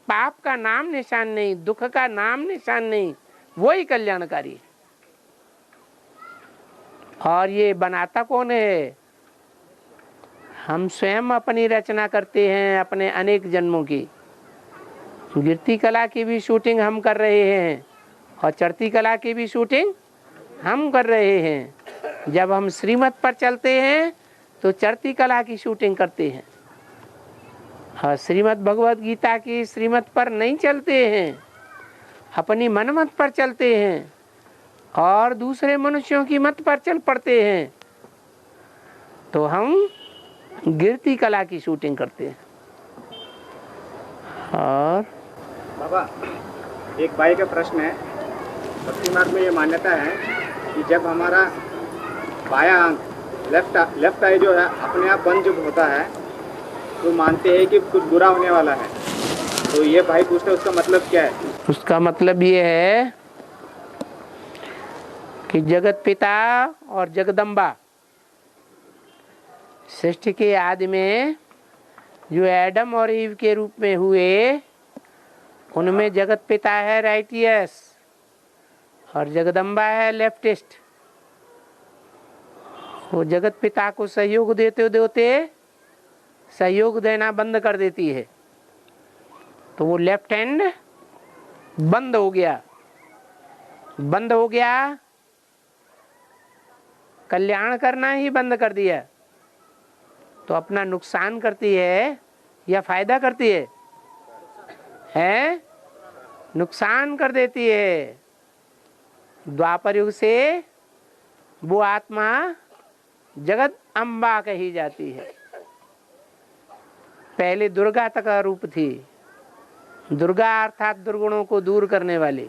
पाप का नाम निशान नहीं, दुख का नाम निशान नहीं, वही कल्याणकारी है। और ये बनाता कौन है? हम स्वयं अपनी रचना करते हैं अपने अनेक जन्मों की। गिरती कला की भी शूटिंग हम कर रहे हैं और चढ़ती कला की भी शूटिंग हम कर रहे हैं। जब हम श्रीमत पर चलते हैं तो चढ़ती कला की शूटिंग करते हैं, और श्रीमद् भगवद गीता की श्रीमत पर नहीं चलते हैं, अपनी मनमत पर चलते हैं और दूसरे मनुष्यों की मत पर चल पड़ते हैं, तो हम गिरती कला की शूटिंग करते हैं। और बाबा, एक भाई का प्रश्न है। भक्ति मार्ग में ये मान्यता है कि जब हमारा बायां आंख लेफ्ट आई जो है अपने आप बंद जब होता है तो मानते हैं कि कुछ बुरा होने वाला है। तो ये भाई पूछते हैं उसका मतलब क्या है? उसका मतलब ये है कि जगत पिता और जगदम्बा सृष्टि के आदि में जो एडम और ईव के रूप में हुए, उनमें जगत पिता है राइटियस और जगदम्बा है लेफ्टिस्ट। वो जगत पिता को सहयोग देते देते सहयोग देना बंद कर देती है, तो वो लेफ्ट हैंड बंद हो गया। बंद हो गया, कल्याण करना ही बंद कर दिया, तो अपना नुकसान करती है या फायदा करती है? हैं? नुकसान कर देती है। द्वापर युग से वो आत्मा जगत अम्बा कही जाती है। पहले दुर्गा तक का रूप थी। दुर्गा अर्थात दुर्गुणों को दूर करने वाली।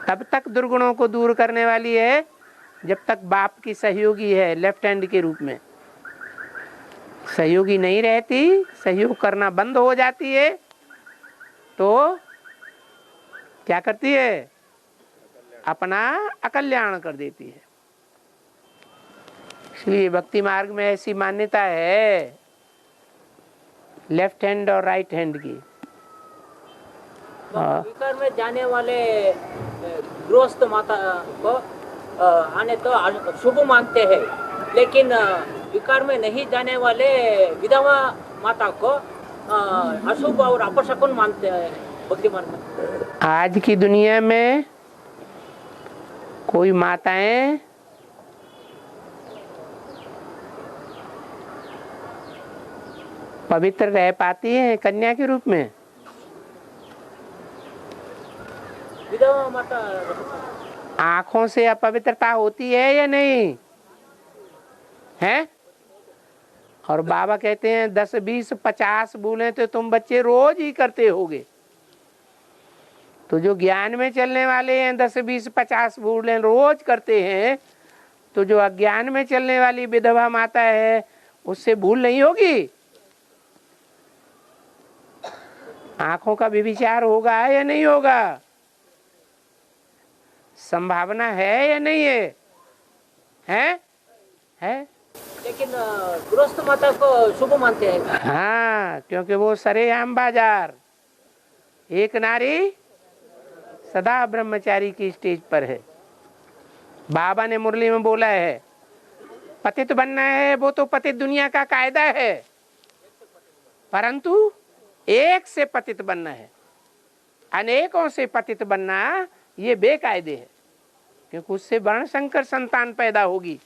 तब तक दुर्गुणों को दूर करने वाली है जब तक बाप की सहयोगी है लेफ्ट हैंड के रूप में। सहयोगी नहीं रहती, सहयोग करना बंद हो जाती है, तो क्या करती है? अपना अकल्याण कर देती है। इसलिए भक्ति मार्ग में ऐसी मान्यता है लेफ्ट हैंड और राइट हैंड की। विकार में जाने वाले गृहस्थ माता को आने तो शुभ मानते हैं, लेकिन विकार में नहीं जाने वाले विधवा माता को अशुभ और अपशकुन मानते हैं भक्ति मार्ग में। आज की दुनिया में कोई माताएं पवित्र रह पाती हैं कन्या के रूप में? विधवा माता आंखों से अपवित्रता होती है या नहीं है? और बाबा कहते हैं 10, 20, 50 भूलें तो तुम बच्चे रोज ही करते होगे। तो जो ज्ञान में चलने वाले हैं 10, 20, 50 भूलें रोज करते हैं, तो जो अज्ञान में चलने वाली विधवा माता है उससे भूल नहीं होगी? आंखों का भी विचार होगा या नहीं होगा? संभावना है या नहीं है? है? लेकिन गृहस्थ माता को शुभ मानते हैं। हाँ, क्योंकि वो सरेआम बाजार एक नारी सदा ब्रह्मचारी की स्टेज पर है। बाबा ने मुरली में बोला है पतित बनना है वो तो पतित दुनिया का कायदा है, परंतु एक से पतित बनना है, अनेकों से पतित बनना ये बेकायदे है, क्योंकि उससे वर्ण संकर संतान पैदा होगी।